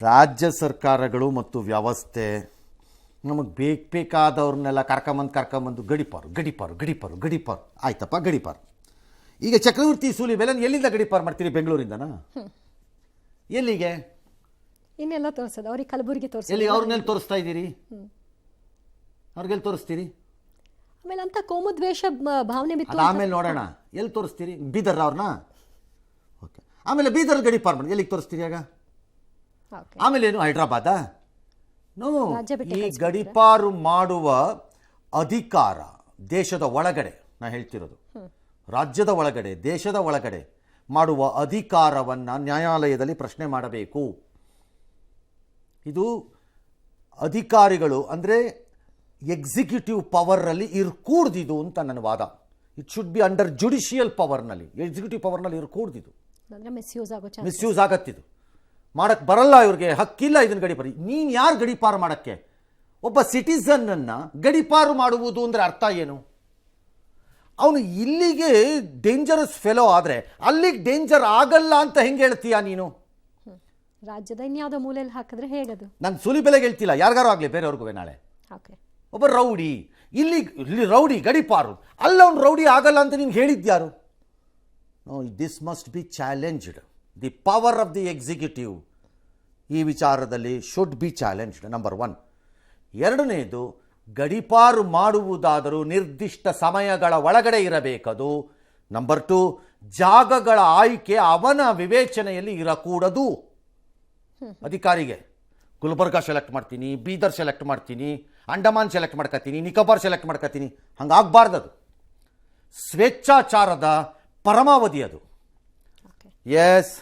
ರಾಜ್ಯ ಸರ್ಕಾರಗಳು ಮತ್ತು ವ್ಯವಸ್ಥೆ ನಮಗೆ ಬೇಕಾದವ್ರನ್ನೆಲ್ಲ ಕರ್ಕೊಂಬಂದು ಗಡಿಪಾರು ಆಯ್ತಪ್ಪ ಗಡಿಪಾರು. ಈಗ ಚಕ್ರವರ್ತಿ ಸೂಲಿಬೆಲೆ ಎಲ್ಲಿಂದ ಗಡಿಪಾರು ಮಾಡ್ತೀರಿ? ಬೆಂಗಳೂರಿಂದನಾ? ಎಲ್ಲಿಗೆ? ಇನ್ನೆಲ್ಲ ತೋರಿಸೋದು ಅವ್ರಿಗೆ ಕಲಬುರಗಿ ತೋರಿಸೋದು. ಎಲ್ಲಿ ಅವ್ರನ್ನೆಲ್ಲಿ ತೋರಿಸ್ತಾ ಇದ್ದೀರಿ? ಅವ್ರಿಗೆಲ್ಲಿ ತೋರಿಸ್ತೀರಿ? ಆಮೇಲೆ ಅಂತ ಕೋಮುದ್ವೇಷ ಭಾವನೆ ಬಿತ್ತು. ಆಮೇಲೆ ನೋಡೋಣ ಎಲ್ಲಿ ತೋರಿಸ್ತೀರಿ? ಬೀದರ್ ಅವ್ರನ್ನ? ಓಕೆ. ಆಮೇಲೆ ಬೀದರ್ ಗಡಿಪಾರು ಮಾಡಿ ಎಲ್ಲಿಗೆ ತೋರಿಸ್ತೀರಿ ಆಗ? ಆಮೇಲೆ ಏನು ಹೈದ್ರಾಬಾದಾ? ನೋ. ಈ ಗಡಿಪಾರು ಮಾಡುವ ಅಧಿಕಾರ ದೇಶದ ಒಳಗಡೆ, ನಾ ಹೇಳ್ತಿರೋದು ರಾಜ್ಯದ ಒಳಗಡೆ, ದೇಶದ ಒಳಗಡೆ ಮಾಡುವ ಅಧಿಕಾರವನ್ನು ನ್ಯಾಯಾಲಯದಲ್ಲಿ ಪ್ರಶ್ನೆ ಮಾಡಬೇಕು. ಇದು ಅಧಿಕಾರಿಗಳು ಅಂದರೆ ಎಕ್ಸಿಕ್ಯೂಟಿವ್ ಪವರಲ್ಲಿ ಇರ್ಕೂಡ್ದಿದು ಅಂತ ನನ್ನ ವಾದ. It should be under judicial ಪವರ್ನಲ್ಲಿ, ಎಕ್ಸಿಕ್ಯೂಟಿವ್ ಪವರ್ನಲ್ಲಿ ಇರ್ಕೂಡ್ದಿದು. ಮಿಸ್ಯೂಸ್ ಆಗತ್ತಿದು. ಮಾಡಕ್ಕೆ ಬರಲ್ಲ, ಇವ್ರಿಗೆ ಹಕ್ಕಿಲ್ಲ ಇದನ್ನು ಗಡಿಪಾರು. ನೀನು ಯಾರು ಗಡಿಪಾರು ಮಾಡೋಕ್ಕೆ? ಒಬ್ಬ ಸಿಟಿಸನ್ನನ್ನು ಗಡಿಪಾರು ಮಾಡುವುದು ಅಂದರೆ ಅರ್ಥ ಏನು? ಅವನು ಇಲ್ಲಿಗೆ ಡೇಂಜರಸ್ ಫೆಲೋ ಆದರೆ ಅಲ್ಲಿಗೆ ಡೇಂಜರ್ ಆಗಲ್ಲ ಅಂತ ಹೆಂಗೆ ಹೇಳ್ತೀಯಾ ನೀನು? ರಾಜ್ಯದ ಇನ್ಯಾವುದೋ ಮೂಲೆಯಲ್ಲಿ ಹಾಕಿದ್ರೆ ಹೇಗದು? ನಾನು ಸೂಲಿಬೆಲೆಗೆ ಹೇಳ್ತಿಲ್ಲ, ಯಾರಿಗಾರು ಆಗಲಿ, ಬೇರೆಯವ್ರಿಗೂ ನಾಳೆ. ಒಬ್ಬ ರೌಡಿ ಇಲ್ಲಿ ರೌಡಿ ಗಡಿಪಾರು, ಅಲ್ಲ ಅವ್ನು ರೌಡಿ ಆಗಲ್ಲ ಅಂತ ನೀನು ಹೇಳಿದ್ಯಾರು? No, this must be challenged. The power of the executive ಈ ವಿಚಾರದಲ್ಲಿ ಶುಡ್ ಬಿ ಚಾಲೆಂಜ್ಡ್, ನಂಬರ್ 1. ಎರಡನೇದು, ಗಡಿಪಾರು ಮಾಡುವುದಾದರೂ ನಿರ್ದಿಷ್ಟ ಸಮಯಗಳ ಒಳಗಡೆ ಇರಬೇಕದು. ನಂಬರ್ 2, ಜಾಗಗಳ ಆಯ್ಕೆ ಅವನ ವಿವೇಚನೆಯಲ್ಲಿ ಇರಕೂಡದು. ಅಧಿಕಾರಿಗೆ ಗುಲ್ಬರ್ಗಾ ಸೆಲೆಕ್ಟ್ ಮಾಡ್ತೀನಿ, ಬೀದರ್ ಸೆಲೆಕ್ಟ್ ಮಾಡ್ತೀನಿ, ಅಂಡಮಾನ್ ಸೆಲೆಕ್ಟ್ ಮಾಡ್ಕೊತೀನಿ, ನಿಕೋಬಾರ್ ಸೆಲೆಕ್ಟ್ ಮಾಡ್ಕೊತೀನಿ, ಹಂಗಾಗಬಾರ್ದದು. ಸ್ವೇಚ್ಛಾಚಾರದ ಪರಮಾವಧಿ ಅದು. ಎಸ್.